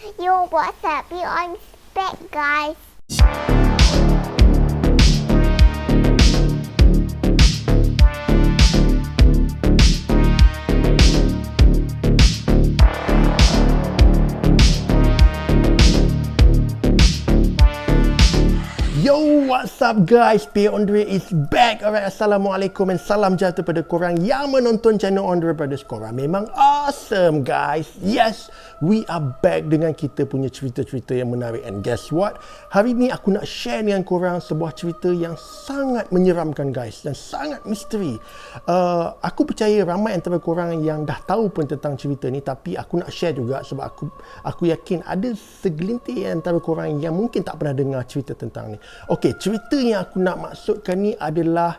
Yo, what's up? You on spec, guys. Yo, what's up guys? P Andre is back. Alright, Assalamualaikum and salam sejahtera pada korang yang menonton channel Andre Brothers. Korang memang awesome guys. Yes, we are back dengan kita punya cerita-cerita yang menarik. And guess what? Hari ni aku nak share dengan korang sebuah cerita yang sangat menyeramkan guys dan sangat misteri. Aku percaya ramai antara korang yang dah tahu pun tentang cerita ni, tapi aku nak share juga sebab aku yakin ada segelintir antara korang yang mungkin tak pernah dengar cerita tentang ni. Okey, cerita yang aku nak maksudkan ni adalah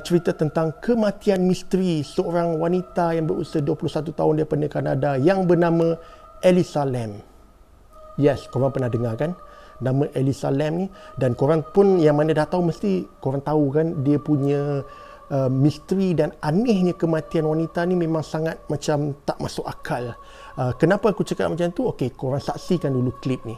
cerita tentang kematian misteri seorang wanita yang berusia 21 tahun daripada Kanada yang bernama Elisa Lam. Yes, korang pernah dengar kan nama Elisa Lam ni, dan korang pun yang mana dah tahu mesti korang tahu kan dia punya misteri dan anehnya kematian wanita ni memang sangat macam tak masuk akal. Kenapa aku cakap macam tu? Okey, korang saksikan dulu klip ni.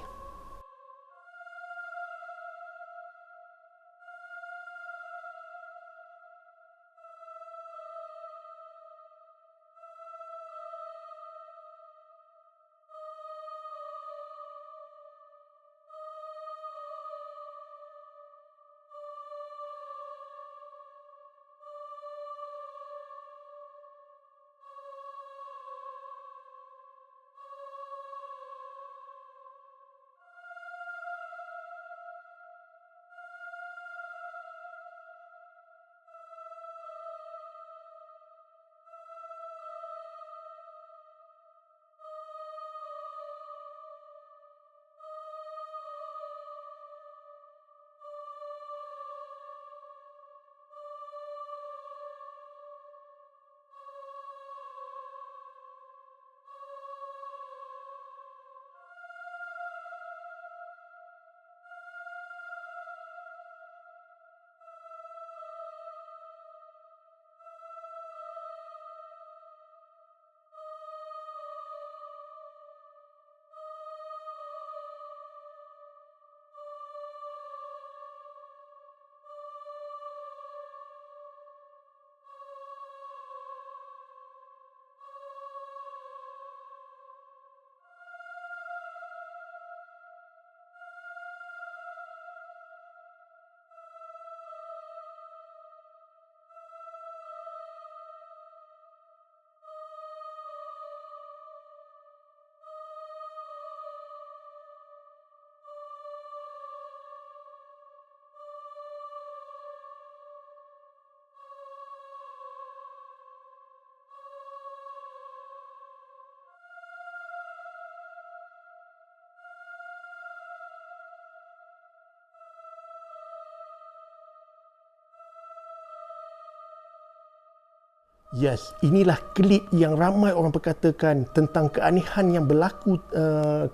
Yes, inilah klip yang ramai orang perkatakan tentang keanehan yang berlaku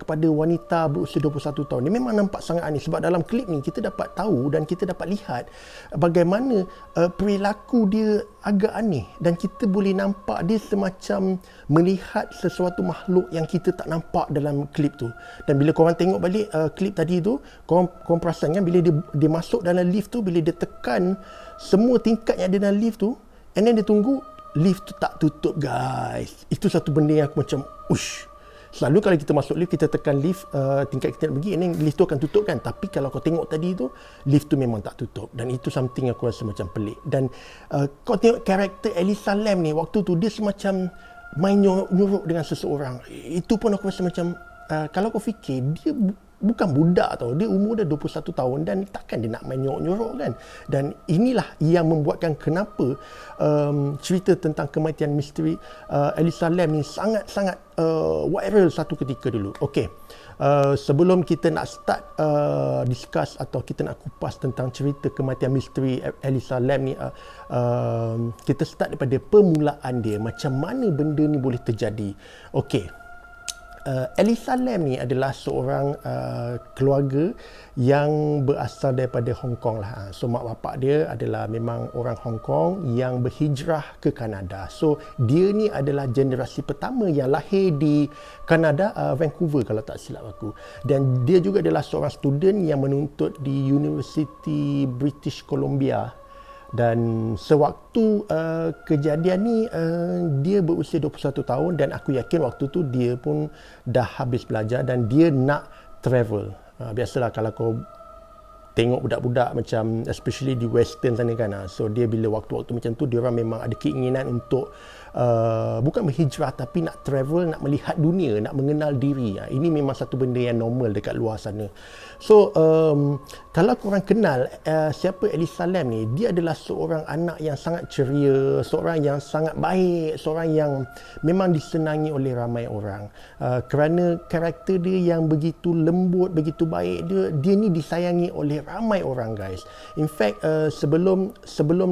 kepada wanita berusia 21 tahun. Dia memang nampak sangat aneh sebab dalam klip ni kita dapat tahu dan kita dapat lihat bagaimana perilaku dia agak aneh dan kita boleh nampak dia semacam melihat sesuatu makhluk yang kita tak nampak dalam klip tu. Dan bila korang tengok balik klip tadi tu, korang perasan kan bila dia masuk dalam lift tu, bila dia tekan semua tingkat yang ada dalam lift tu, and then dia tunggu lift tu tak tutup guys. Itu satu benda yang aku macam ush. Selalu kalau kita masuk lift, kita tekan lift tingkat kita nak pergi, and then lift tu akan tutup kan. Tapi kalau kau tengok tadi tu, lift tu memang tak tutup. Dan itu something aku rasa macam pelik. Dan kau tengok karakter Elisa Lam ni, waktu tu dia semacam main nyuruk dengan seseorang. Itu pun aku rasa macam kalau kau fikir, dia bukan budak tau, dia umur dah 21 tahun dan takkan dia nak main nyorok-nyorok kan. Dan inilah yang membuatkan kenapa cerita tentang kematian misteri Elisa Lam ni sangat-sangat viral satu ketika dulu. Okey, sebelum kita nak start discuss atau kita nak kupas tentang cerita kematian misteri Elisa Lam ni, kita start daripada permulaan dia, macam mana benda ni boleh terjadi. Okey, Elisa Lam ni adalah seorang keluarga yang berasal daripada Hong Kong lah. So mak bapak dia adalah memang orang Hong Kong yang berhijrah ke Kanada. So dia ni adalah generasi pertama yang lahir di Kanada, Vancouver kalau tak silap aku. Dan dia juga adalah seorang student yang menuntut di University British Columbia. Dan sewaktu kejadian ni dia berusia 21 tahun dan aku yakin waktu tu dia pun dah habis belajar dan dia nak travel. Biasalah kalau kau tengok budak-budak macam especially di western sana kan, so dia bila waktu-waktu macam tu dia orang memang ada keinginan untuk bukan berhijrah tapi nak travel, nak melihat dunia, nak mengenal diri. Ini memang satu benda yang normal dekat luar sana. So kalau korang kenal siapa Elisa Lam ni, dia adalah seorang anak yang sangat ceria, seorang yang sangat baik, seorang yang memang disenangi oleh ramai orang. Kerana karakter dia yang begitu lembut, begitu baik, dia ni disayangi oleh ramai orang, guys. In fact sebelum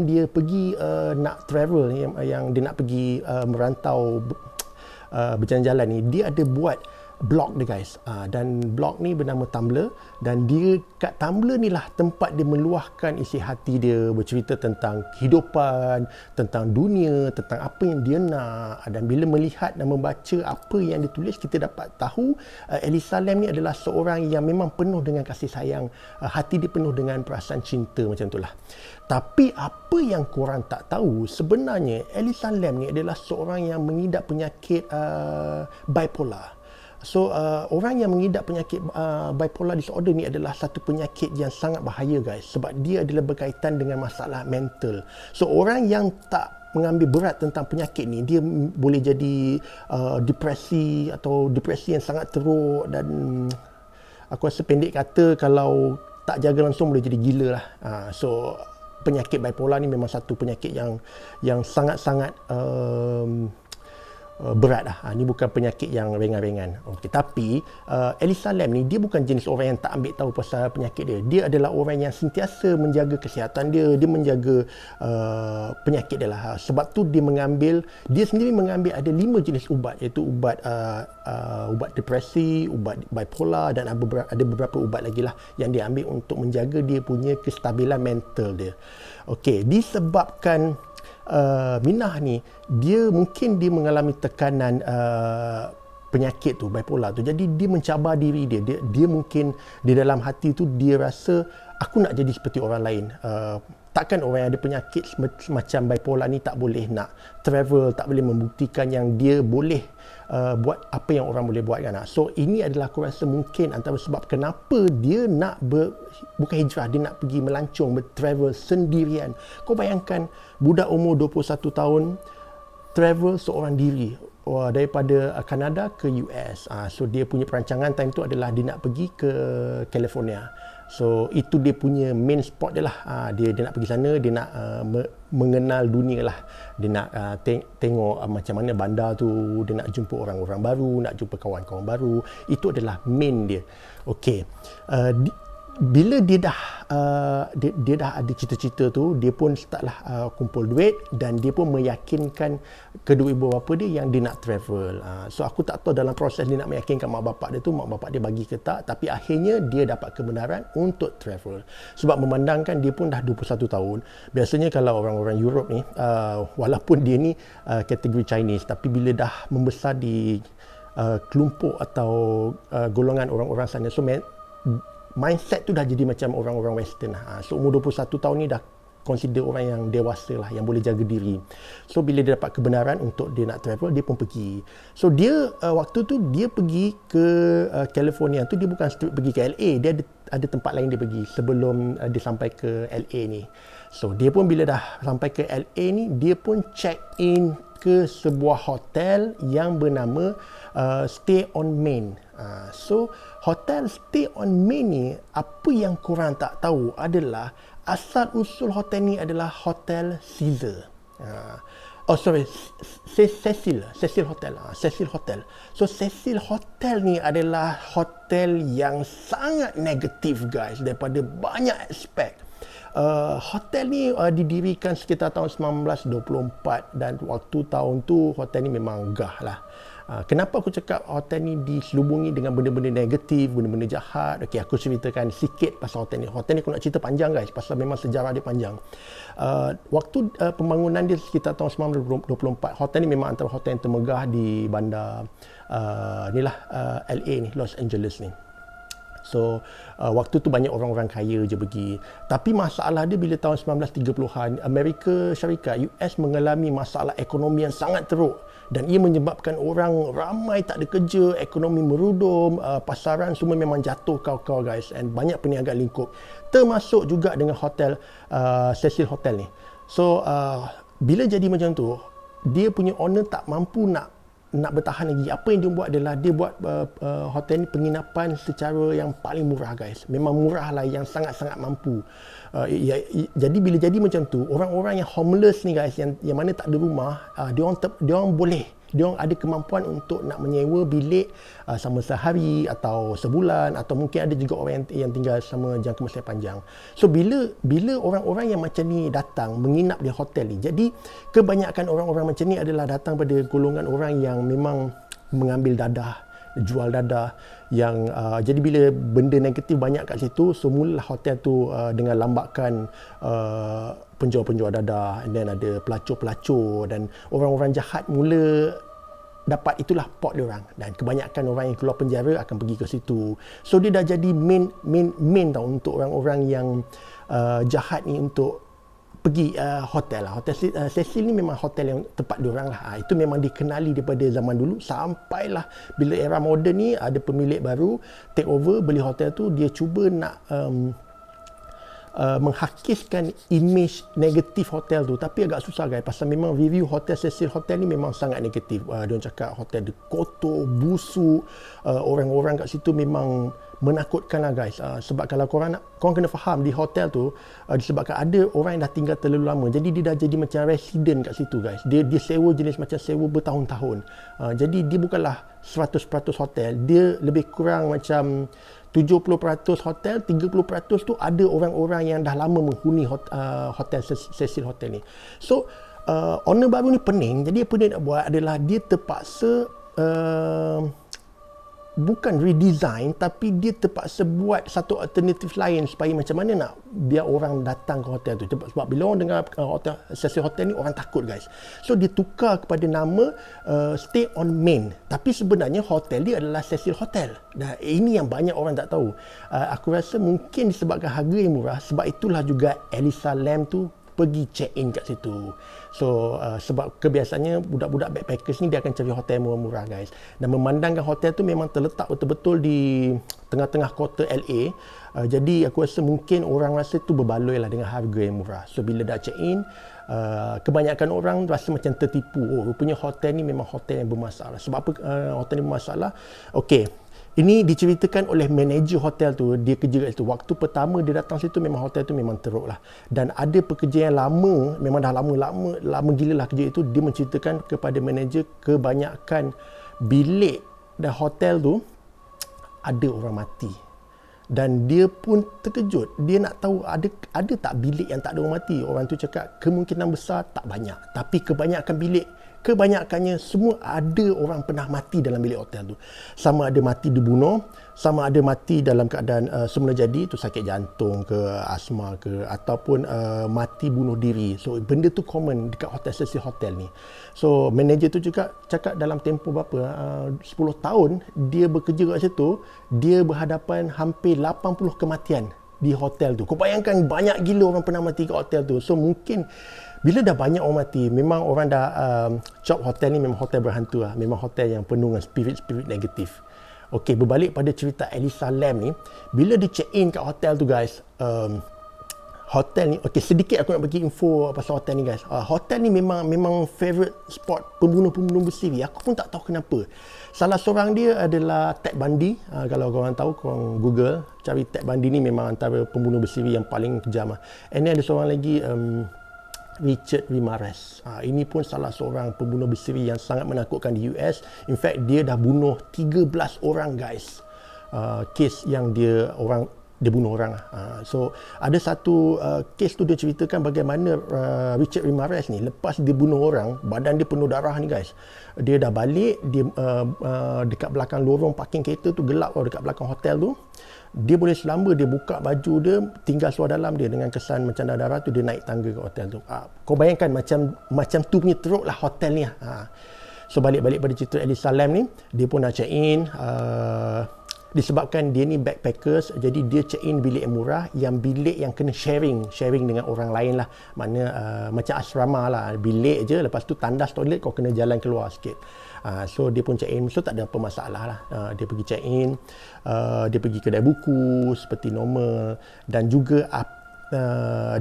dia pergi nak travel, yang dia nak pergi merantau berjalan-jalan ni, dia ada buat blog dia, guys. Dan blog ni bernama Tumblr, dan dia kat Tumblr ni lah tempat dia meluahkan isi hati dia, bercerita tentang kehidupan, tentang dunia, tentang apa yang dia nak. Dan bila melihat dan membaca apa yang dia tulis, kita dapat tahu Elisa Lam ni adalah seorang yang memang penuh dengan kasih sayang, hati dia penuh dengan perasaan cinta, macam itulah. Tapi apa yang korang tak tahu, sebenarnya Elisa Lam ni adalah seorang yang mengidap penyakit bipolar. So orang yang mengidap penyakit bipolar disorder ni adalah satu penyakit yang sangat bahaya, guys, sebab dia adalah berkaitan dengan masalah mental. So orang yang tak mengambil berat tentang penyakit ni, dia boleh jadi depresi atau depresi yang sangat teruk, dan aku rasa pendek kata kalau tak jaga langsung boleh jadi gila lah. So penyakit bipolar ni memang satu penyakit yang sangat-sangat berat lah. Ini bukan penyakit yang ringan-ringan. Okay. Tapi Elisa Lam ni dia bukan jenis orang yang tak ambil tahu pasal penyakit dia. Dia adalah orang yang sentiasa menjaga kesihatan dia. Dia menjaga penyakit dia lah. Sebab tu dia sendiri mengambil ada 5 jenis ubat, iaitu ubat depresi, ubat bipolar, dan ada beberapa ubat lagi lah yang dia ambil untuk menjaga dia punya kestabilan mental dia. Okey, disebabkan Minah ni dia mengalami tekanan penyakit tu, bipolar tu. Jadi dia mencabar diri dia. Dia mungkin di dalam hati tu dia rasa aku nak jadi seperti orang lain. Takkan orang yang ada penyakit macam bipolar ni tak boleh nak travel, tak boleh membuktikan yang dia boleh buat apa yang orang boleh buat, kan. So ini adalah aku rasa mungkin antara sebab kenapa dia nak bukan hijrah, dia nak pergi melancong, bertravel sendirian. Kau bayangkan budak umur 21 tahun travel seorang diri daripada Kanada ke US. So dia punya perancangan time tu adalah dia nak pergi ke California. So itu dia punya main spot dia lah. Dia nak pergi sana, dia nak mengenal dunia lah. Dia nak tengok macam mana bandar tu, dia nak jumpa orang-orang baru, nak jumpa kawan-kawan baru. Itu adalah main dia. Okey. Bila dia dah ada cita-cita tu, dia pun startlah kumpul duit, dan dia pun meyakinkan kedua ibu bapa dia yang dia nak travel. So aku tak tahu dalam proses dia nak meyakinkan mak bapak dia tu, mak bapak dia bagi ke tak, tapi akhirnya dia dapat kebenaran untuk travel. Sebab memandangkan dia pun dah 21 tahun. Biasanya kalau orang-orang Europe ni, walaupun dia ni kategori Chinese, tapi bila dah membesar di kelompok atau golongan orang-orang sana, so mindset tu dah jadi macam orang-orang western lah. So umur 21 tahun ni dah consider orang yang dewasa lah, yang boleh jaga diri. So bila dia dapat kebenaran untuk dia nak travel, dia pun pergi. So dia waktu tu dia pergi ke California tu, dia bukan straight pergi ke LA, dia ada tempat lain dia pergi sebelum dia sampai ke LA ni. So dia pun bila dah sampai ke LA ni, dia pun check in ke sebuah hotel yang bernama Stay on Main. So hotel Stay on Main ni, apa yang korang tak tahu adalah asal usul hotel ni adalah Hotel Caesar. Cecil Hotel. Cecil Hotel. So Cecil Hotel ni adalah hotel yang sangat negatif, guys, daripada banyak aspek. Hotel ni didirikan sekitar tahun 1924, dan waktu tahun tu hotel ni memang gah lah. Kenapa aku cakap hotel ni diselubungi dengan benda-benda negatif, benda-benda jahat? Okey, aku ceritakan sikit pasal hotel ni. Hotel ni aku nak cerita panjang guys, pasal memang sejarah dia panjang. Waktu pembangunan dia sekitar tahun 1924, hotel ni memang antara hotel yang termegah di bandar LA ni, Los Angeles ni. So waktu tu banyak orang-orang kaya je pergi. Tapi masalah dia bila tahun 1930-an, Amerika Syarikat, US mengalami masalah ekonomi yang sangat teruk dan ia menyebabkan orang ramai tak ada kerja, ekonomi merudum, pasaran semua memang jatuh kau-kau guys, and banyak perniagaan lingkup. Termasuk juga dengan hotel Cecil Hotel ni. So bila jadi macam tu, dia punya owner tak mampu nak bertahan lagi. Apa yang dia buat adalah dia buat hotel ni penginapan secara yang paling murah guys. Memang murah lah, yang sangat-sangat mampu. Jadi bila jadi macam tu, orang-orang yang homeless ni guys, yang mana tak ada rumah, dia orang boleh, dia orang ada kemampuan untuk nak menyewa bilik sama sehari atau sebulan, atau mungkin ada juga orang yang tinggal sama jangka masa panjang. So bila orang-orang yang macam ni datang menginap di hotel ni, jadi kebanyakan orang-orang macam ni adalah datang pada golongan orang yang memang mengambil dadah, jual dadah, yang jadi bila benda negatif banyak kat situ, so mulalah hotel tu dengan lambakan penjual-penjual dadah, and then ada pelacur-pelacur, dan orang-orang jahat mula dapat, itulah pot dia orang, dan kebanyakan orang yang keluar penjara akan pergi ke situ. So dia dah jadi main tau untuk orang-orang yang jahat ni untuk pergi hotel lah. Hotel Cecil ni memang hotel yang tempat diorang lah. Itu memang dikenali daripada zaman dulu sampailah bila era moden ni ada pemilik baru take over beli hotel tu, dia cuba nak menghakiskan image negatif hotel tu, tapi agak susah guys, pasal memang review hotel Cecil Hotel ni memang sangat negatif. Diorang cakap hotel dia kotor, busuk, orang-orang kat situ memang menakutkan lah guys. Sebab kalau korang kena faham, di hotel tu disebabkan ada orang yang dah tinggal terlalu lama, jadi dia dah jadi macam resident kat situ guys. Dia sewa jenis macam sewa bertahun-tahun. Jadi dia bukanlah 100% hotel, dia lebih kurang macam 70% hotel, 30% tu ada orang-orang yang dah lama menghuni hotel Cecil Hotel ni. So owner baru ni pening, jadi apa dia nak buat adalah dia terpaksa bukan redesign, tapi dia terpaksa buat satu alternatif lain supaya macam mana nak biar orang datang ke hotel tu. Sebab bila orang dengar hotel Cecil Hotel ni, orang takut guys. So dia tukar kepada nama Stay on Main, tapi sebenarnya hotel dia adalah Cecil Hotel. Dan ini yang banyak orang tak tahu. Aku rasa mungkin disebabkan harga yang murah, sebab itulah juga Elisa Lam tu pergi check-in kat situ. So sebab kebiasaannya budak-budak backpackers ni dia akan cari hotel murah-murah guys. Dan memandangkan hotel tu memang terletak betul-betul di tengah-tengah kota LA. Jadi aku rasa mungkin orang rasa tu berbaloi lah dengan harga yang murah. So bila dah check-in, kebanyakan orang rasa macam tertipu. Oh, rupanya hotel ni memang hotel yang bermasalah. Sebab apa hotel ni bermasalah? Okey, ini diceritakan oleh manager hotel tu, dia kerja kat situ. Waktu pertama dia datang situ memang hotel tu memang teruk lah. Dan ada pekerja yang lama, memang dah lama gila lah kerja itu, dia menceritakan kepada manager kebanyakan bilik dan hotel tu ada orang mati. Dan dia pun terkejut. Dia nak tahu ada tak bilik yang tak ada orang mati. Orang tu cakap kemungkinan besar tak banyak. Tapi kebanyakan bilik, kebanyakannya semua ada orang pernah mati dalam bilik hotel tu. Sama ada mati dibunuh, sama ada mati dalam keadaan semula jadi, tu sakit jantung ke, asma ke, ataupun mati bunuh diri. So benda tu common dekat hotel Cecil Hotel ni. So manager tu juga cakap dalam tempoh berapa 10 tahun dia bekerja kat situ, dia berhadapan hampir 80 kematian di hotel tu. Kau bayangkan banyak gila orang pernah mati kat hotel tu. So mungkin bila dah banyak orang mati, memang orang dah cop hotel ni memang hotel berhantu lah. Memang hotel yang penuh dengan spirit-spirit negatif. Okey, berbalik pada cerita Elisa Lam ni, bila dia check in kat hotel tu guys, hotel ni, okey sedikit aku nak bagi info pasal hotel ni guys. Hotel ni memang favorite spot pembunuh-pembunuh bersiri. Aku pun tak tahu kenapa. Salah seorang dia adalah Ted Bundy. Kalau korang tahu, korang Google cari Ted Bundy ni, memang antara pembunuh bersiri yang paling kejam lah. And then ada seorang lagi Richard Ramirez. Ini pun salah seorang pembunuh bersiri yang sangat menakutkan di US. In fact, dia dah bunuh 13 orang guys. Kes yang dia dia bunuh orang lah. So ada satu kes tu dia ceritakan bagaimana Richard Ramirez ni lepas dia bunuh orang, badan dia penuh darah ni guys. Dia dah balik, dia dekat belakang lorong parking kereta tu gelap dekat belakang hotel tu. Dia boleh selamba, dia buka baju dia, tinggal seluar dalam dia dengan kesan macam darah tu, dia naik tangga ke hotel tu. Kau bayangkan macam tu punya teruk lah hotel ni. So balik-balik pada cerita Ellis Salam ni, dia pun dah check in. Disebabkan dia ni backpackers, jadi dia check in bilik yang murah, yang bilik yang kena sharing dengan orang lain lah. Makna macam asrama lah, bilik je, lepas tu tandas toilet kau kena jalan keluar sikit. So dia pun check in, so tak ada apa masalah lah. Dia pergi check in, dia pergi kedai buku seperti normal, dan juga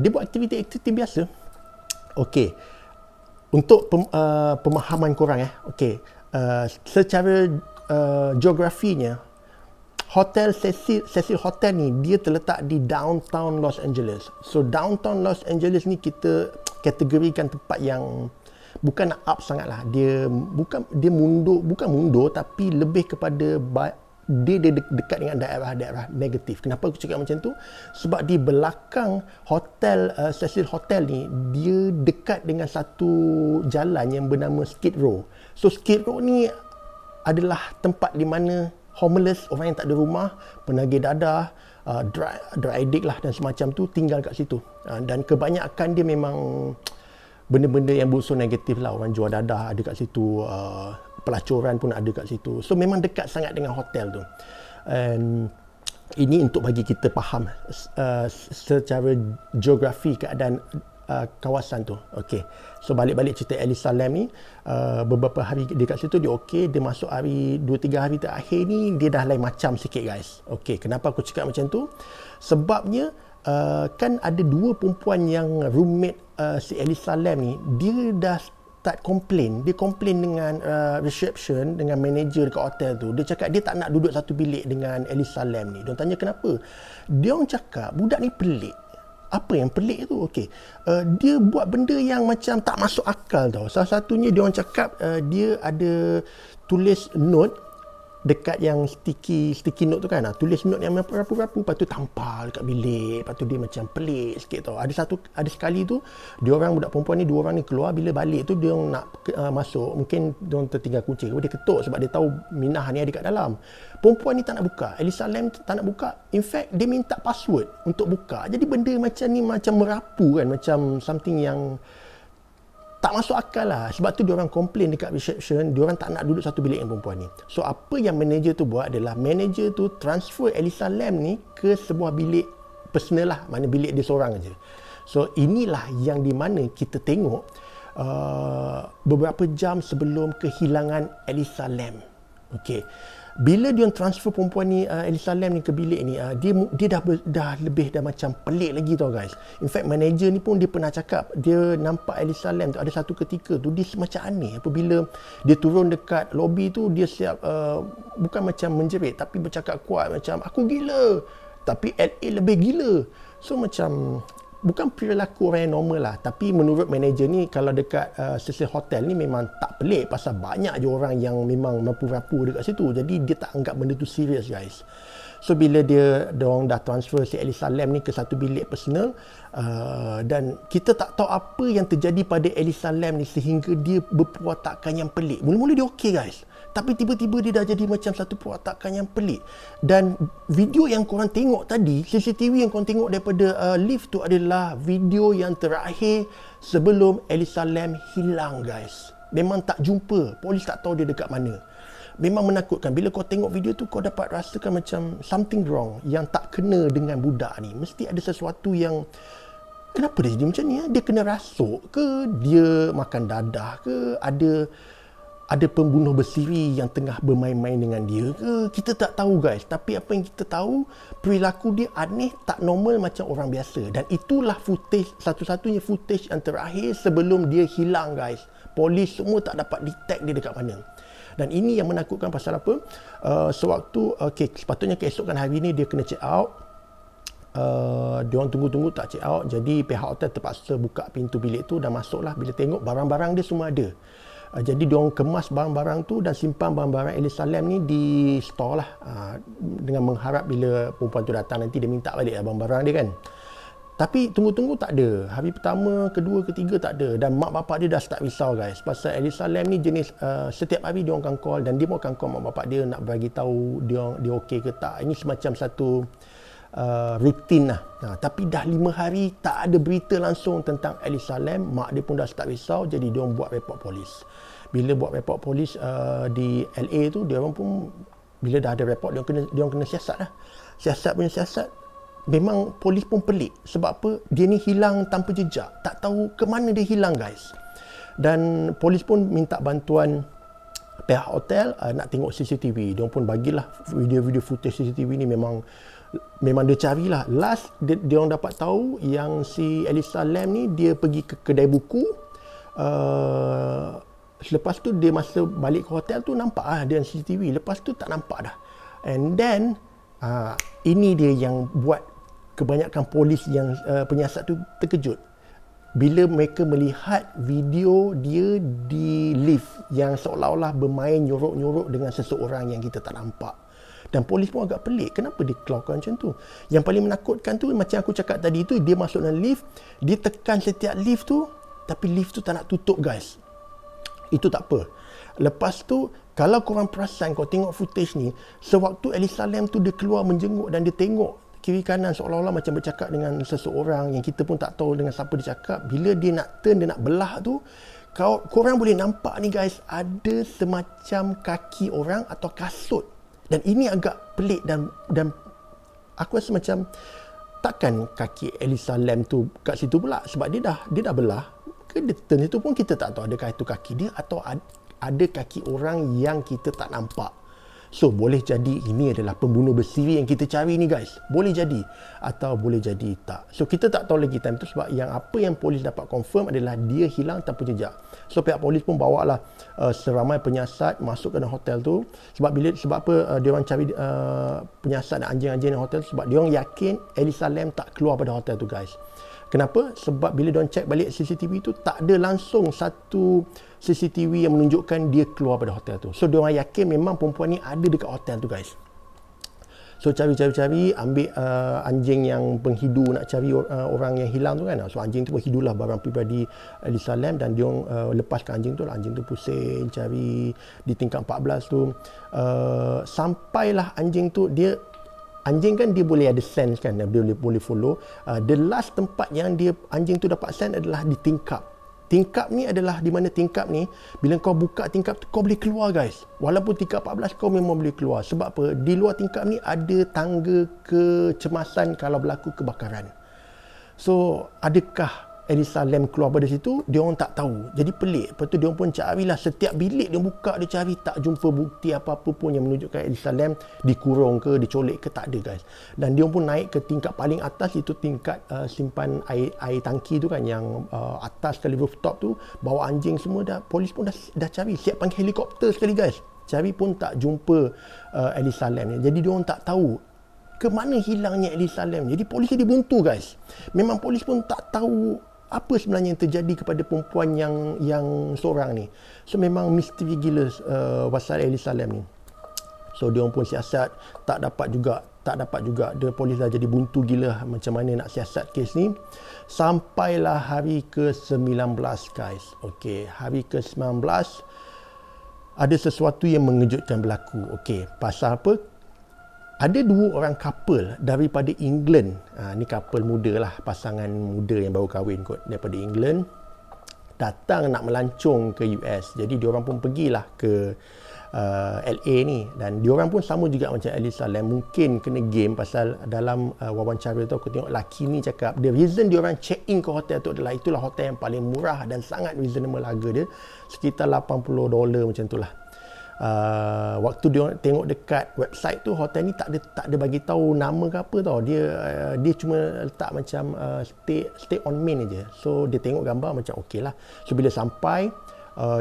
dia buat aktiviti-aktiviti biasa. Okey, untuk pemahaman korang secara geografinya, Hotel Cecil Hotel ni dia terletak di downtown Los Angeles. So downtown Los Angeles ni kita kategorikan tempat yang bukan nak up sangat lah. Dia bukan mundur tapi lebih kepada dia dekat dengan daerah-daerah negatif. Kenapa aku cakap macam tu? Sebab di belakang hotel Cecil Hotel ni, dia dekat dengan satu jalan yang bernama Skid Row. So Skid Row ni adalah tempat di mana homeless, orang yang tak ada rumah, penagih dadah, drug addict lah dan semacam tu tinggal kat situ. Dan kebanyakan dia memang benda-benda yang berunsur negatif lah. Orang jual dadah ada kat situ, pelacuran pun ada kat situ. So memang dekat sangat dengan hotel tu. And ini untuk bagi kita faham secara geografi keadaan kawasan tu. Okey. So balik-balik cerita Ellis Salam ni, beberapa hari dia kat situ dia okey, dia masuk hari 2-3 hari terakhir ni dia dah lain macam sikit guys. Okey, kenapa aku cakap macam tu? Sebabnya kan ada dua perempuan yang roommate si Ellis Salam ni, dia dah start komplain. Dia komplain dengan reception, dengan manager dekat hotel tu. Dia cakap dia tak nak duduk satu bilik dengan Ellis Salam ni. Dia tanya kenapa? Dia orang cakap budak ni pelik. Apa yang pelik tu? Okey. Dia buat benda yang macam tak masuk akal tau. Salah satunya dia orang cakap dia ada tulis note dekat yang sticky note tu kan. Tulis note yang rapu-rapu, lepas tu tampal dekat bilik. Lepas tu dia macam pelik sikit tau. Ada sekali tu, dia orang budak perempuan ni, dua orang ni keluar, bila balik tu dia orang nak masuk, mungkin dia orang tertinggal kunci. Dia ketuk sebab dia tahu Minah ni ada kat dalam. Perempuan ni tak nak buka. Ellis Salam tak nak buka. In fact, dia minta password untuk buka. Jadi benda macam ni macam merapu kan. Macam something yang tak masuk akal lah. Sebab tu diorang komplain dekat reception, diorang tak nak duduk satu bilik dengan perempuan ni. So apa yang manager tu buat adalah manager tu transfer Ellis Salam ni ke sebuah bilik personal lah, mana bilik dia seorang aja. So inilah yang di mana kita tengok beberapa jam sebelum kehilangan Ellis Salam. Okey. Bila dia transfer perempuan ni, Ellis Salam ni ke bilik ni, dia dah lebih dah macam pelik lagi tau guys. In fact manager ni pun dia pernah cakap dia nampak Ellis Salam tu ada satu ketika tu dia macam aneh apabila dia turun dekat lobby tu, dia siap bukan macam menjerit tapi bercakap kuat macam aku gila, tapi LA lebih gila. So macam bukan perilaku orang yang normal lah. Tapi menurut manager ni, kalau dekat Cecil Hotel ni memang tak pelik pasal banyak je orang yang memang rapu-rapu dekat situ. Jadi dia tak anggap benda tu serius guys. So bila diorang dah transfer si Ellis Salam ni ke satu bilik personal, dan kita tak tahu apa yang terjadi pada Ellis Salam ni sehingga dia berperwatakan yang pelik. Mula-mula dia okey guys, tapi tiba-tiba dia dah jadi macam satu perwatakan yang pelik. Dan video yang korang tengok tadi, CCTV yang korang tengok daripada lift tu adalah video yang terakhir sebelum Ellis Salam hilang guys. Memang tak jumpa, polis tak tahu dia dekat mana. Memang menakutkan. Bila kau tengok video tu, kau dapat rasakan macam something wrong yang tak kena dengan budak ni. Mesti ada sesuatu yang, kenapa dia jadi macam ni? Dia kena rasuk ke? Dia makan dadah ke? Ada pembunuh bersiri yang tengah bermain-main dengan dia ke? Kita tak tahu guys. Tapi apa yang kita tahu, perilaku dia aneh, tak normal macam orang biasa. Dan itulah footage, satu-satunya footage yang terakhir sebelum dia hilang guys. Polis semua tak dapat detect dia dekat mana. Dan ini yang menakutkan pasal apa? Sewaktu, sepatutnya keesokan hari ni dia kena check out. Dia orang tunggu-tunggu tak check out. Jadi pihak hotel terpaksa buka pintu bilik tu dan masuklah. Bila tengok barang-barang dia semua ada. Jadi diorang kemas barang-barang tu dan simpan barang-barang Elisa Lam ni di store lah, dengan mengharap bila perempuan tu datang nanti dia minta balik lah barang-barang dia kan. Tapi tunggu-tunggu tak ada. Hari pertama, kedua, ketiga tak ada. Dan mak bapak dia dah start risau guys. Pasal Elisa Lam ni jenis setiap hari dia akan call dan dia pun akan call mak bapak dia nak bagi tahu dia okey ke tak. Ini semacam satu rutin lah. Tapi dah 5 hari tak ada berita langsung tentang Elisa Lam. Mak dia pun dah start risau, jadi dia orang buat report polis. Bila buat report polis di LA tu, dia orang pun bila dah ada report, dia orang kena siasat lah. Siasat. Memang polis pun pelik. Sebab apa? Dia ni hilang tanpa jejak. Tak tahu ke mana dia hilang guys. Dan polis pun minta bantuan pihak hotel nak tengok CCTV. Dia pun bagilah video-video footage CCTV ni. Memang dia carilah. Last dia orang dapat tahu yang si Elisa Lam ni dia pergi ke kedai buku. Lepas tu dia masa balik ke hotel tu nampak dia CCTV. Lepas tu tak nampak dah. And then ini dia yang buat kebanyakan polis yang penyiasat tu terkejut. Bila mereka melihat video dia di lift yang seolah-olah bermain nyorok-nyorok dengan seseorang yang kita tak nampak. Dan polis pun agak pelik. Kenapa dia keluarkan macam tu? Yang paling menakutkan tu, macam aku cakap tadi tu, dia masuk dalam lift, dia tekan setiap lift tu, tapi lift tu tak nak tutup guys. Itu tak apa. Lepas tu, kalau korang perasan, kau tengok footage ni, sewaktu Elisa Lam tu dia keluar menjenguk dan dia tengok kiri kanan seolah-olah macam bercakap dengan seseorang yang kita pun tak tahu dengan siapa dia cakap. Bila dia nak turn, dia nak belah tu, korang boleh nampak ni guys, ada semacam kaki orang atau kasut. Dan ini agak pelik dan aku rasa macam takkan kaki Elisa Lam tu kat situ pula, sebab dia dah belah ke dia turn situ pun kita tak tahu adakah itu kaki dia atau ada kaki orang yang kita tak nampak. So boleh jadi ini adalah pembunuh bersiri yang kita cari ni guys. Boleh jadi atau boleh jadi tak. So kita tak tahu lagi time tu, sebab yang apa yang polis dapat confirm adalah dia hilang tanpa jejak. So pihak polis pun bawa lah seramai penyiasat masuk ke dalam hotel tu. Sebab apa dia orang cari penyiasat dan anjing-anjing dalam hotel tu, sebab dia orang yakin Elisa Lam tak keluar pada hotel tu guys. Kenapa? Sebab bila diorang cek balik CCTV tu, tak ada langsung satu CCTV yang menunjukkan dia keluar pada hotel tu. So diorang yakin memang perempuan ni ada dekat hotel tu guys. So cari, ambil anjing yang penghidu nak cari orang yang hilang tu kan. So anjing tu penghidulah barang peribadi Elisa Lam, dan diorang lepaskan anjing tu lah. Anjing tu pusing cari di tingkat 14 tu. Sampailah anjing tu, anjing kan dia boleh ada sense kan, dia boleh follow. The last tempat yang anjing tu dapat sense adalah di tingkap. Tingkap ni adalah di mana tingkap ni, bila kau buka tingkap tu, kau boleh keluar guys. Walaupun tingkap 14 kau memang boleh keluar. Sebab apa? Di luar tingkap ni ada tangga kecemasan kalau berlaku kebakaran. So adakah Elisa Lam keluar pada situ? Dia orang tak tahu. Jadi pelik. Lepas tu dia orang pun carilah setiap bilik dia buka, dia cari, tak jumpa bukti apa-apa pun yang menunjukkan Elisa Lam dikurung ke, dicolek ke, tak ada guys. Dan dia orang pun naik ke tingkat paling atas, itu tingkat simpan air tangki tu kan, yang atas sekali rooftop tu, bawa anjing semua dah. Polis pun dah cari, siap panggil helikopter sekali guys. Cari pun tak jumpa Elisa Lam ni. Jadi dia orang tak tahu ke mana hilangnya Elisa Lam. Jadi polis dia buntu guys. Memang polis pun tak tahu apa sebenarnya yang terjadi kepada perempuan yang seorang ni. So memang misteri gila pasal Elisa Lam ni. So dia orang pun siasat, tak dapat juga. Dia polis dah jadi buntu gila macam mana nak siasat kes ni. Sampailah hari ke-19 guys. Okey, hari ke-19 ada sesuatu yang mengejutkan berlaku. Okey, pasal apa? Ada 2 orang couple daripada England. Ni couple muda lah, pasangan muda yang baru kahwin kot, daripada England. Datang nak melancong ke US. Jadi diorang pun pergilah ke LA ni. Dan diorang pun sama juga macam Elisa Lam. Mungkin kena game, pasal dalam wawancara tu aku tengok laki ni cakap, the reason diorang check in ke hotel tu adalah itulah hotel yang paling murah dan sangat reasonable harga dia. Sekitar $80 macam tu lah. Waktu dia tengok dekat website tu, hotel ni tak ada bagi tahu nama ke apa tau. Dia cuma letak macam stay on main aje. So dia tengok gambar macam okey lah. So bila sampai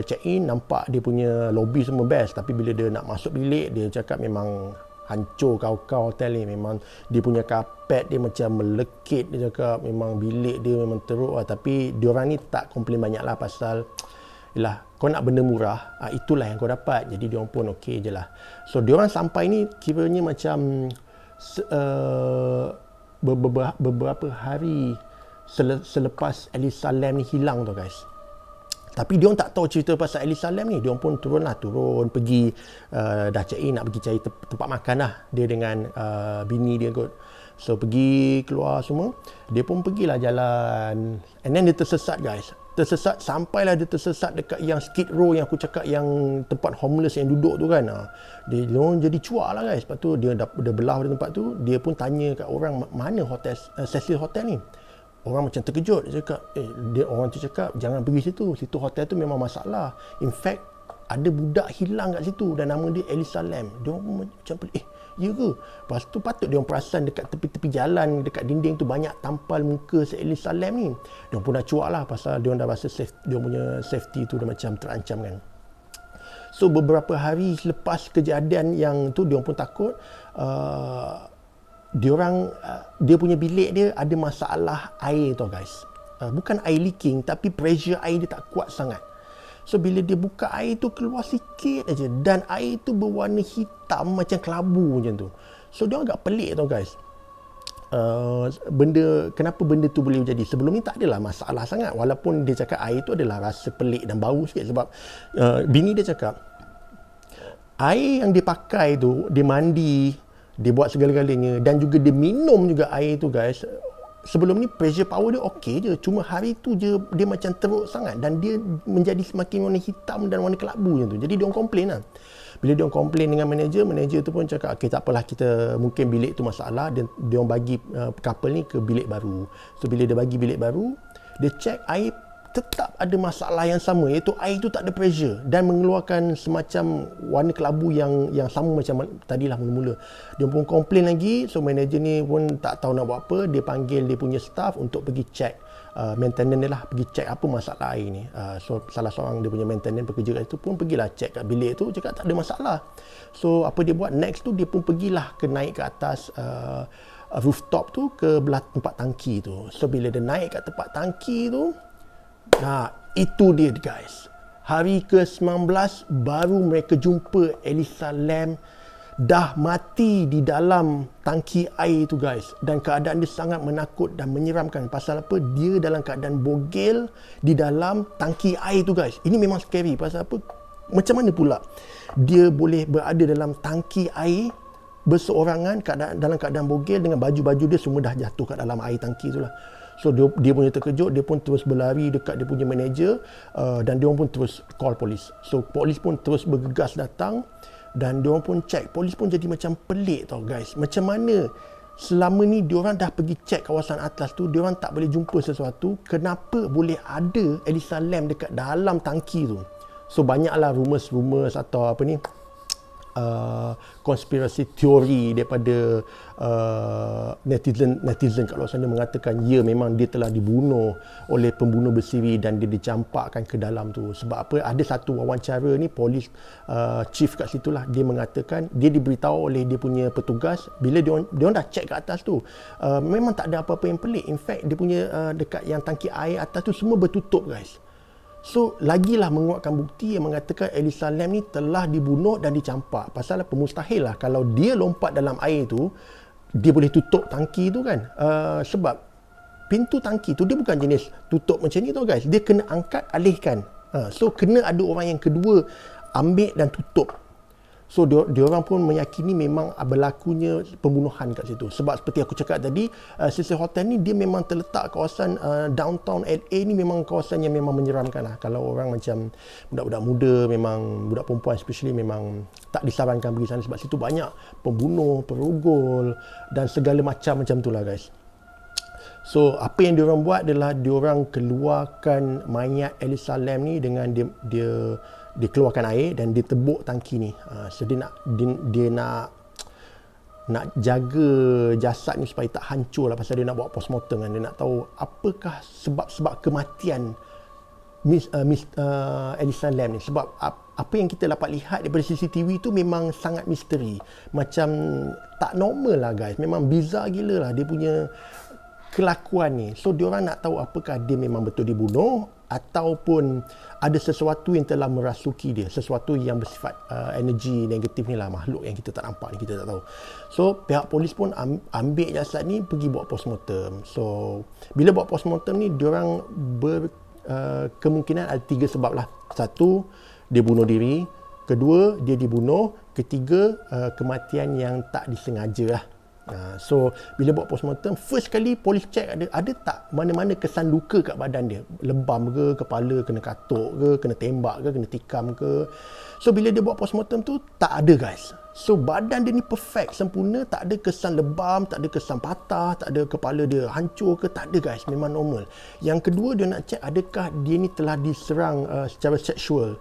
check in, nampak dia punya lobby semua best, tapi bila dia nak masuk bilik, dia cakap memang hancur kau hotel ni. Memang dia punya kapet dia macam melekit, dia cakap memang bilik dia memang teruk lah. Tapi diorang ni tak komplain banyak lah, pasal Yalah, kau nak benda murah, itulah yang kau dapat. Jadi diorang pun okey je lah. So diorang sampai ni kiranya macam beberapa hari selepas Elisa Lam ni hilang tau guys. Tapi diorang tak tahu cerita pasal Elisa Lam ni. Diorang pun turun pergi dah check in nak pergi cari tempat makan lah. Dia dengan bini dia kot. So pergi keluar semua, dia pun pergilah jalan, and then dia tersesat guys. Sampailah dia tersesat dekat yang Skid Row yang aku cakap, yang tempat homeless yang duduk tu kan. Dia jadi cuak lah guys. Lepas tu dia belah pada tempat tu. Dia pun tanya kat orang, mana hotel Cecil Hotel ni. Orang macam terkejut. Dia cakap, orang tu cakap jangan pergi situ. Situ hotel tu memang masalah. In fact, ada budak hilang kat situ dan nama dia Elisa Lam. Dia pun macam pelik. Ya ke? Lepas tu patut dia perasan dekat tepi-tepi jalan, dekat dinding tu banyak tampal muka si Elisa Lam ni. Dia pun dah cuak lah pasal dia dah rasa dia punya safety tu dah macam terancam kan. So beberapa hari selepas kejadian yang tu, dia pun takut. Dia punya bilik dia ada masalah air tau guys. Bukan air leaking, tapi pressure air dia tak kuat sangat. So bila dia buka air tu keluar sikit aja, dan air tu berwarna hitam macam kelabu macam tu. So dia agak pelik tau guys. Kenapa benda tu boleh jadi? Sebelum ni tak adalah masalah sangat, walaupun dia cakap air tu adalah rasa pelik dan bau sikit. Sebab bini dia cakap air yang dia pakai tu, dia mandi, dia buat segala-galanya, dan juga dia minum juga air tu guys. Sebelum ni pressure power dia okey je, cuma hari tu je dia macam teruk sangat dan dia menjadi semakin warna hitam dan warna kelabu macam tu. Jadi dia orang komplain lah. Bila dia orang komplain dengan manager tu pun cakap, okey tak apalah, kita mungkin bilik tu masalah, dia orang bagi couple ni ke bilik baru. So bila dia bagi bilik baru, dia check air tetap ada masalah yang sama, iaitu air tu tak ada pressure dan mengeluarkan semacam warna kelabu yang sama macam tadilah mula-mula. Dia pun komplain lagi. So manager ni pun tak tahu nak buat apa. Dia panggil dia punya staff untuk pergi check, maintenance dia lah, pergi check apa masalah air ni. So salah seorang dia punya maintenance pekerja kat itu pun pergilah check kat bilik tu, cakap tak ada masalah. So apa dia buat next tu, dia pun pergilah naik ke atas rooftop tu, ke belah tempat tangki tu. So bila dia naik kat tempat tangki tu, itu dia guys. Hari ke-19 baru mereka jumpa Elisa Lam dah mati di dalam tangki air tu guys. Dan keadaan dia sangat menakut dan menyeramkan. Pasal apa? Dia dalam keadaan bogel di dalam tangki air tu guys. Ini memang scary. Pasal apa? Macam mana pula dia boleh berada dalam tangki air berseorangan, dalam keadaan bogel, dengan baju-baju dia semua dah jatuh kat dalam air tangki tu lah. So dia punya terkejut, dia pun terus berlari dekat dia punya manager, dan dia pun terus call polis. So polis pun terus bergegas datang dan dia pun check. Polis pun jadi macam pelik tau guys. Macam mana selama ni diorang dah pergi check kawasan atas tu, diorang tak boleh jumpa sesuatu, kenapa boleh ada Elisa Lam dekat dalam tangki tu? So banyaklah rumors atau apa ni, konspirasi teori daripada netizen kat luar sana mengatakan ya, memang dia telah dibunuh oleh pembunuh bersiri dan dia dicampakkan ke dalam tu. Sebab apa? Ada satu wawancara ni, polis chief kat situ lah, dia mengatakan dia diberitahu oleh dia punya petugas bila dia orang dah check kat atas tu, memang tak ada apa-apa yang pelik. In fact dia punya dekat yang tangki air atas tu semua bertutup guys. So lagilah menguatkan bukti yang mengatakan Elisa Lam ni telah dibunuh dan dicampak. Pasal apa? Mustahil lah kalau dia lompat dalam air tu, dia boleh tutup tangki tu kan. Sebab pintu tangki tu dia bukan jenis tutup macam ni tau guys. Dia kena angkat, alihkan. So kena ada orang yang kedua ambil dan tutup. So diorang pun meyakini memang berlakunya pembunuhan kat situ. Sebab seperti aku cakap tadi, Cecil Hotel ni dia memang terletak kawasan downtown LA ni, memang kawasan yang memang menyeramkan lah. Kalau orang macam budak-budak muda, memang budak perempuan especially, memang tak disarankan pergi sana sebab situ banyak pembunuh, perogol dan segala macam tu lah guys. So apa yang diorang buat adalah diorang keluarkan mayat Elisa Lam ni dengan dia keluarkan air dan dia tebuk tangki ni. So dia nak jaga jasad ni supaya tak hancur lah, pasal dia nak buat postmortem kan. Dia nak tahu apakah sebab kematian Elisa Lam ni. Sebab apa yang kita dapat lihat daripada CCTV tu memang sangat misteri. Macam tak normal lah guys. Memang bizarre gila lah dia punya kelakuan ni. So diorang nak tahu apakah dia memang betul dibunuh ataupun ada sesuatu yang telah merasuki dia, sesuatu yang bersifat energi negatif ni lah, makhluk yang kita tak nampak ni, kita tak tahu. So pihak polis pun ambil jasad ni pergi buat postmortem. So bila buat postmortem ni, diorang kemungkinan ada 3 sebab lah. 1, dia bunuh diri. Kedua, dia dibunuh. Ketiga, kematian yang tak disengaja lah. So bila buat postmortem, first kali polis check ada tak mana-mana kesan luka kat badan dia, lebam ke, kepala kena katuk ke, kena tembak ke, kena tikam ke. So bila dia buat postmortem tu, tak ada guys. So badan dia ni perfect, sempurna, tak ada kesan lebam, tak ada kesan patah, tak ada kepala dia hancur ke, tak ada guys, memang normal. Yang kedua, dia nak check adakah dia ni telah diserang secara seksual,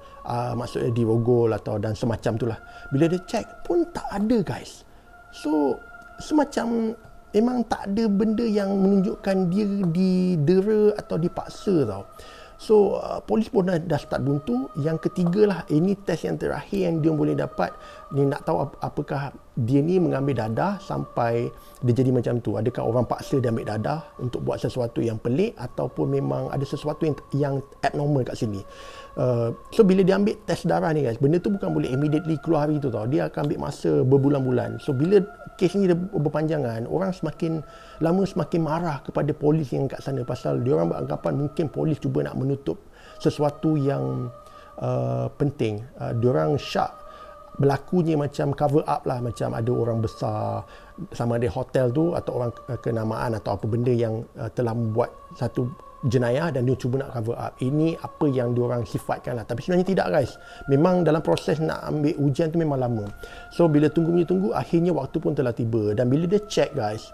maksudnya dirogol atau dan semacam tu lah. Bila dia check pun tak ada guys. So semacam memang tak ada benda yang menunjukkan dia didera atau dipaksa tau. So polis pun dah start buntu. Yang ketiga lah, ini test yang terakhir yang dia boleh dapat. Dia nak tahu apakah dia ni mengambil dadah sampai dia jadi macam tu. Adakah orang paksa dia ambil dadah untuk buat sesuatu yang pelik, ataupun memang ada sesuatu yang abnormal kat sini. So bila dia ambil test darah ni guys, benda tu bukan boleh immediately keluar hari tu tau. Dia akan ambil masa berbulan-bulan. So bila kes ni dah berpanjangan, orang semakin lama semakin marah kepada polis yang kat sana, pasal diorang beranggapan mungkin polis cuba nak menutup sesuatu yang penting. Diorang syak berlakunya macam cover up lah, macam ada orang besar sama ada hotel tu atau orang kenamaan atau apa benda yang telah membuat satu jenayah dan dia cuba nak cover up. Ini apa yang diorang sifatkan lah. Tapi sebenarnya tidak guys. Memang dalam proses nak ambil ujian tu memang lama. So bila tunggu, akhirnya waktu pun telah tiba. Dan bila dia check guys,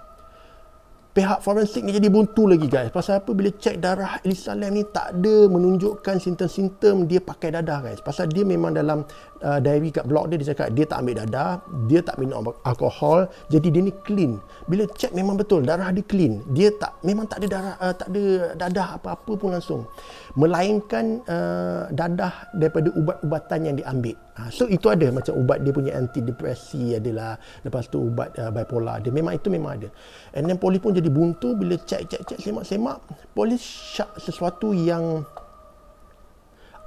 pihak forensik ni jadi buntu lagi guys. Pasal apa? Bila check darah Elisa Lam ni tak ada menunjukkan simptom-simptom dia pakai dadah guys. Pasal dia memang dalam diary kat blog dia cakap dia tak ambil dadah, dia tak minum alkohol, jadi dia ni clean. Bila check memang betul darah dia clean. Dia memang tak ada darah, tak ada dadah apa-apa pun langsung. Melainkan dadah daripada ubat-ubatan yang diambil. So itu ada macam ubat dia punya antidepresi adalah, lepas tu ubat bipolar dia, memang itu memang ada. And then polis pun jadi buntu bila check semak-semak, polis syak sesuatu yang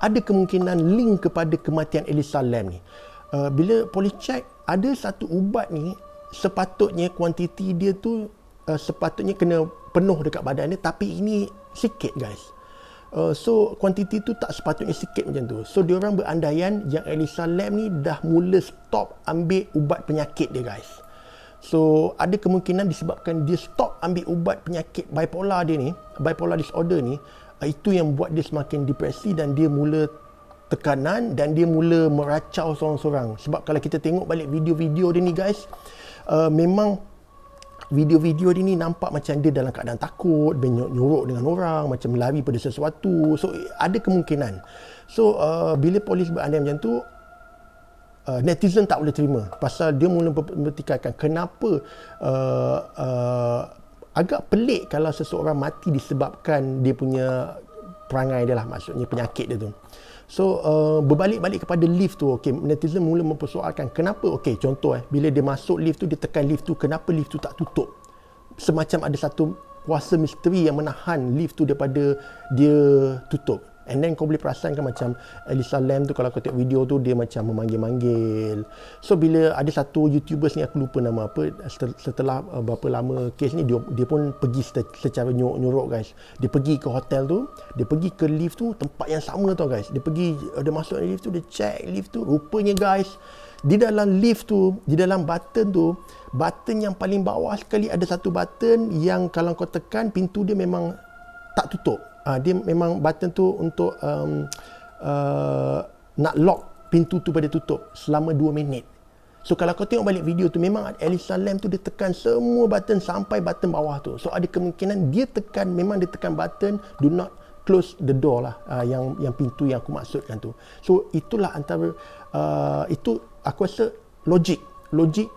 ada kemungkinan link kepada kematian Elisa Lam ni. Bila polis check, ada satu ubat ni sepatutnya kuantiti dia tu sepatutnya kena penuh dekat badan dia, tapi ini sikit guys. So kuantiti tu tak sepatutnya sikit macam tu. So diorang berandaian yang Elisa Lam ni dah mula stop ambil ubat penyakit dia guys. So ada kemungkinan disebabkan dia stop ambil ubat penyakit bipolar dia ni, bipolar disorder ni, itu yang buat dia semakin depresi dan dia mula tekanan dan dia mula meracau seorang-seorang. Sebab kalau kita tengok balik video-video dia ni guys, memang video-video dia ni nampak macam dia dalam keadaan takut, nyorok dengan orang, macam lari pada sesuatu. So ada kemungkinan. So bila polis berandai macam tu, netizen tak boleh terima. Pasal dia mula bertikaikan kenapa agak pelik kalau seseorang mati disebabkan dia punya perangai dia lah, maksudnya penyakit dia tu. So berbalik-balik kepada lift tu, okay, netizen mula mempersoalkan kenapa, okay, contoh bila dia masuk lift tu, dia tekan lift tu, kenapa lift tu tak tutup? Semacam ada satu kuasa misteri yang menahan lift tu daripada dia tutup. And then kau boleh perasan kan macam Elisa Lam tu, kalau kau tengok video tu, dia macam memanggil-manggil. So bila ada satu YouTubers ni, aku lupa nama apa, setelah berapa lama kes ni, dia pun pergi secara nyorok guys. Dia pergi ke hotel tu, dia pergi ke lift tu, tempat yang sama tau guys. Dia masuk lift tu, dia check lift tu. Rupanya guys, di dalam lift tu, di dalam button tu, button yang paling bawah sekali, ada satu button yang kalau kau tekan, pintu dia memang tak tutup. Dia memang button tu untuk nak lock pintu tu pada tutup selama 2 minit. So kalau kau tengok balik video tu, memang Elisa Lam tu dia tekan semua button sampai button bawah tu. So ada kemungkinan dia tekan button do not close the door lah, yang pintu yang aku maksudkan tu. So itulah antara itu aku rasa logik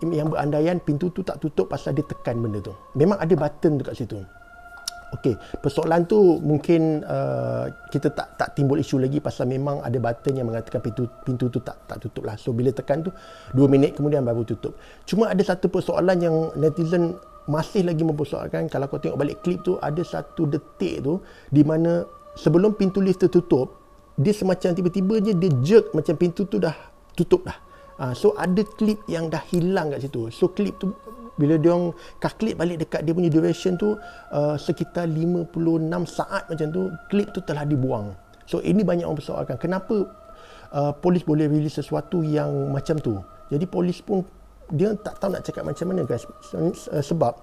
yang berandaian pintu tu tak tutup pasal dia tekan benda tu. Memang ada button tu kat situ. Okey, persoalan tu mungkin kita tak timbul isu lagi pasal memang ada button yang mengatakan pintu tu tak tutup lah. So bila tekan tu 2 minit kemudian baru tutup. Cuma ada satu persoalan yang netizen masih lagi mempersoalkan. Kalau kau tengok balik klip tu, ada satu detik tu di mana sebelum pintu lift tertutup, dia semacam tiba-tiba je dia jerk macam pintu tu dah tutup dah. So ada klip yang dah hilang kat situ. So klip tu bila dia orang calculate balik dekat dia punya duration tu sekitar 56 saat macam tu, klip tu telah dibuang. So ini banyak orang persoalkan kenapa polis boleh release sesuatu yang macam tu. Jadi polis pun dia tak tahu nak cakap macam mana guys, sebab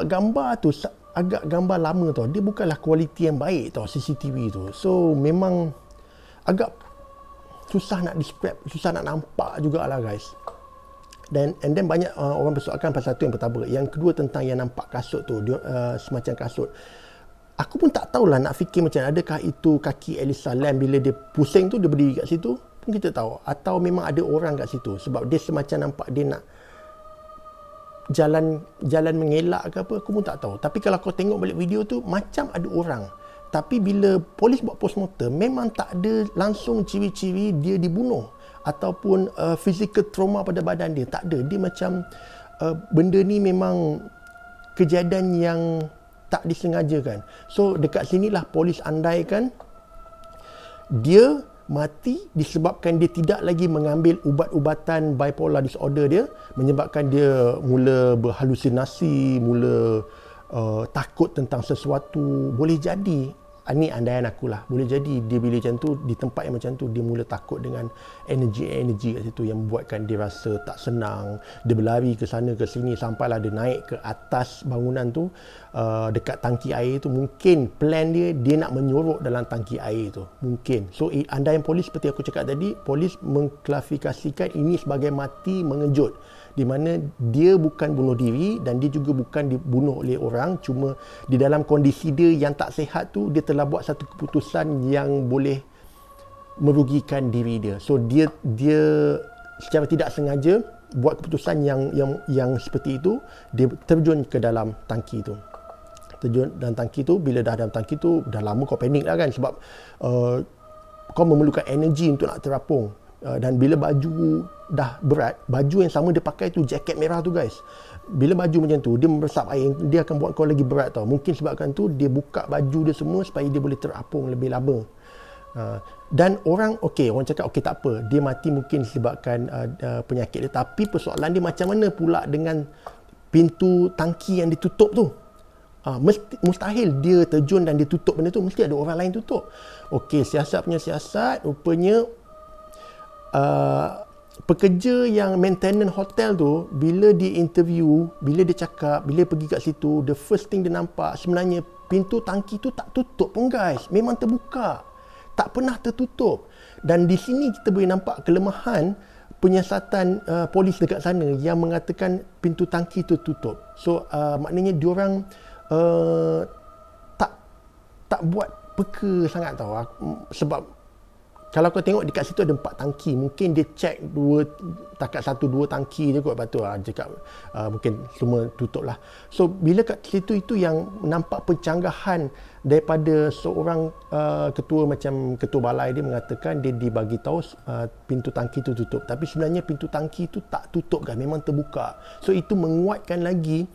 gambar tu agak gambar lama tau, dia bukanlah kualiti yang baik tau CCTV tu. So memang agak susah nak describe, susah nak nampak jugalah guys. And then banyak orang persoalkan pasal tu yang pertama. Yang kedua tentang yang nampak kasut tu, dia, semacam kasut. Aku pun tak tahulah nak fikir macam adakah itu kaki Elisa Lam bila dia pusing tu, dia berdiri kat situ, pun kita tahu. Atau memang ada orang kat situ sebab dia semacam nampak dia nak jalan mengelak ke apa, aku pun tak tahu. Tapi kalau kau tengok balik video tu macam ada orang. Tapi bila polis buat postmortem memang tak ada langsung ciri-ciri dia dibunuh ataupun physical trauma pada badan dia, tak ada. Dia macam benda ni memang kejadian yang tak disengajakan. So dekat sinilah polis andaikan dia mati disebabkan dia tidak lagi mengambil ubat-ubatan bipolar disorder dia, menyebabkan dia mula berhalusinasi, mula takut tentang sesuatu. Boleh jadi, ni andaian akulah, boleh jadi dia bila macam tu, di tempat yang macam tu, dia mula takut dengan energi kat situ yang membuatkan dia rasa tak senang. Dia berlari ke sana ke sini sampailah dia naik ke atas bangunan tu, dekat tangki air tu. Mungkin plan dia nak menyorok dalam tangki air tu, mungkin. So andaian polis seperti aku cakap tadi, polis mengklasifikasikan ini sebagai mati mengejut, di mana dia bukan bunuh diri dan dia juga bukan dibunuh oleh orang, cuma di dalam kondisi dia yang tak sihat tu, dia telah buat satu keputusan yang boleh merugikan diri dia. So dia secara tidak sengaja buat keputusan yang seperti itu. Dia terjun ke dalam tangki tu. Terjun dalam tangki tu, bila dah dalam tangki tu, dah lama kau panik lah kan, sebab kau memerlukan energi untuk nak terapung. Dan bila baju dah berat, baju yang sama dia pakai tu, jaket merah tu guys, bila baju macam tu, dia meresap air, dia akan buat kau lagi berat tau. Mungkin sebabkan tu dia buka baju dia semua supaya dia boleh terapung lebih lama. Dan orang cakap tak apa, dia mati mungkin disebabkan penyakit dia. Tapi persoalan dia macam mana pula dengan pintu tangki yang ditutup tu? Mustahil dia terjun dan dia tutup benda tu, mesti ada orang lain tutup. Siasat punya siasat, rupanya pekerja yang maintenance hotel tu, bila dia interview, bila dia cakap, bila pergi kat situ, the first thing dia nampak sebenarnya pintu tangki tu tak tutup pun guys, memang terbuka, tak pernah tertutup. Dan di sini kita boleh nampak kelemahan penyiasatan polis dekat sana yang mengatakan pintu tangki tu tutup. So maknanya diorang tak buat peka sangat tau. Sebab kalau kau tengok dekat situ ada 4 tangki, mungkin dia check takat 1-2 tangki je kot, lepas tu cakap mungkin semua tutup lah. So bila kat situ itu yang nampak pencanggahan daripada seorang ketua balai, dia mengatakan dia dibagi tahu pintu tangki itu tutup, tapi sebenarnya pintu tangki itu tak tutup kan, memang terbuka. So itu menguatkan lagi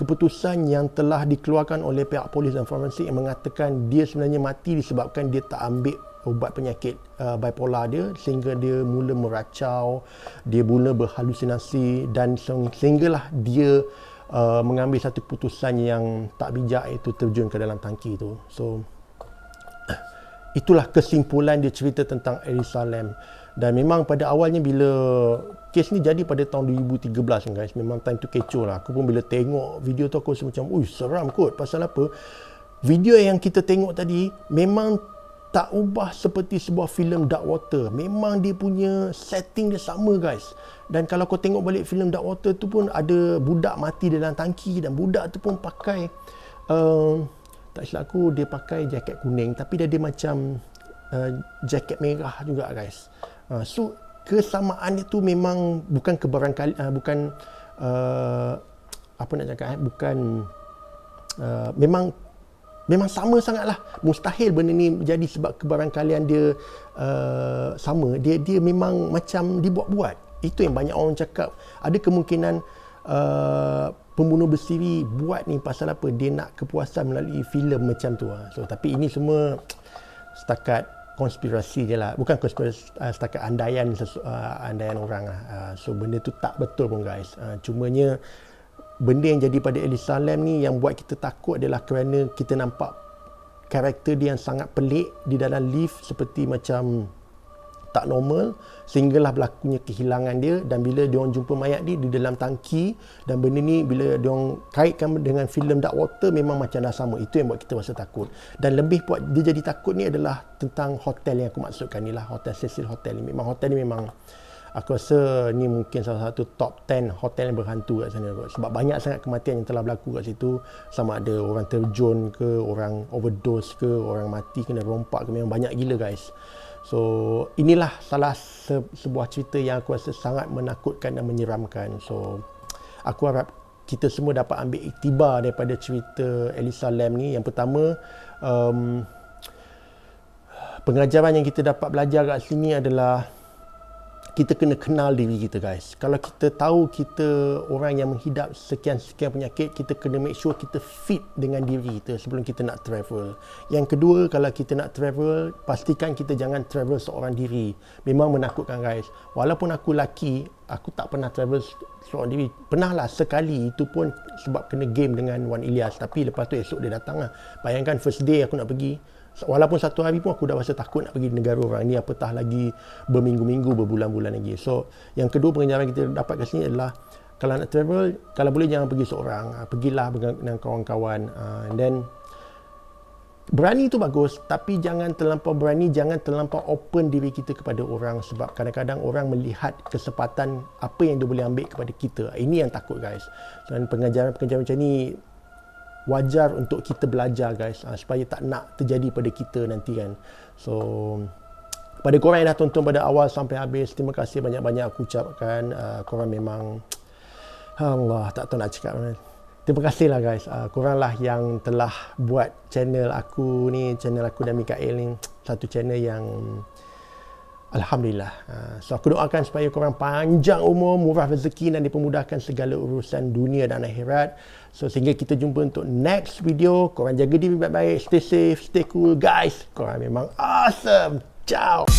keputusan yang telah dikeluarkan oleh pihak polis dan forensik yang mengatakan dia sebenarnya mati disebabkan dia tak ambil ubat penyakit bipolar dia, sehingga dia mula meracau, dia mula berhalusinasi, dan sehinggalah dia mengambil satu keputusan yang tak bijak, iaitu terjun ke dalam tangki itu. So itulah kesimpulan dia cerita tentang Elisa Lam. Dan memang pada awalnya bila kes ni jadi pada tahun 2013 guys, memang time tu kecoh lah. Aku pun bila tengok video tu aku rasa macam seram kot. Pasal apa? Video yang kita tengok tadi memang tak ubah seperti sebuah filem Dark Water. Memang dia punya setting dia sama guys. Dan kalau kau tengok balik filem Dark Water tu pun ada budak mati dalam tangki, dan budak tu pun pakai tak silap aku dia pakai jaket kuning, tapi dia ada macam jaket merah juga guys. So kesamaan itu memang bukan kebarangkali, bukan apa nak cakap, bukan memang sama sangatlah. Mustahil benda ni jadi sebab kebarangkalian dia sama. Dia memang macam dibuat-buat. Itu yang banyak orang cakap. Ada kemungkinan pembunuh bersiri buat ni pasal apa? Dia nak kepuasan melalui filem macam tu. So tapi ini semua setakat konspirasi je lah, bukan konspirasi, setakat andaian andaian orang lah. So benda tu tak betul pun guys. Cumanya benda yang jadi pada Elisa Lam ni yang buat kita takut adalah kerana kita nampak karakter dia yang sangat pelik di dalam lift, seperti macam tak normal, sehinggalah berlakunya kehilangan dia. Dan bila dia orang jumpa mayat dia di dalam tangki, dan benda ni bila dia orang kaitkan dengan filem Dark Water, memang macam dah sama. Itu yang buat kita rasa takut. Dan lebih buat dia jadi takut ni adalah tentang hotel yang aku maksudkan ni lah, Hotel Cecil Hotel ni. Memang hotel ni memang aku rasa ni mungkin salah satu top 10 hotel yang berhantu kat sana kot. Sebab banyak sangat kematian yang telah berlaku kat situ. Sama ada orang terjun ke, orang overdose ke, orang mati kena rompak ke, memang banyak gila guys. So inilah salah sebuah cerita yang aku rasa sangat menakutkan dan menyeramkan. So aku harap kita semua dapat ambil iktibar daripada cerita Elisa Lam ni. Yang pertama, pengajaran yang kita dapat belajar kat sini adalah kita kena kenal diri kita guys. Kalau kita tahu kita orang yang menghidap sekian-sekian penyakit, kita kena make sure kita fit dengan diri kita sebelum kita nak travel. Yang kedua, kalau kita nak travel, pastikan kita jangan travel seorang diri. Memang menakutkan guys. Walaupun aku lelaki, aku tak pernah travel seorang diri. Pernah lah sekali, itu pun sebab kena game dengan Wan Ilyas. Tapi lepas tu esok dia datang lah. Bayangkan first day aku nak pergi, walaupun satu hari pun aku dah rasa takut nak pergi negara orang ni, apatah lagi berminggu-minggu, berbulan-bulan lagi. So yang kedua pengajaran kita dapat kat sini adalah, kalau nak travel, kalau boleh jangan pergi seorang, pergilah dengan kawan-kawan. And then berani tu bagus, tapi jangan terlampau berani, jangan terlampau open diri kita kepada orang. Sebab kadang-kadang orang melihat kesempatan apa yang dia boleh ambil kepada kita. Ini yang takut guys. Dan pengajaran-pengajaran macam ni wajar untuk kita belajar guys, supaya tak nak terjadi pada kita nanti kan. So pada korang yang dah tonton pada awal sampai habis, terima kasih banyak-banyak aku ucapkan. Korang memang Allah, tak tahu nak cakap mana. Terima kasih lah guys. Korang lah yang telah buat channel aku ni, channel aku dan Mikael ni, satu channel yang Alhamdulillah. So aku doakan supaya korang panjang umur, murah rezeki dan dipermudahkan segala urusan dunia dan akhirat. So sehingga kita jumpa untuk next video. Korang jaga diri baik-baik, stay safe, stay cool guys. Korang memang awesome. Ciao.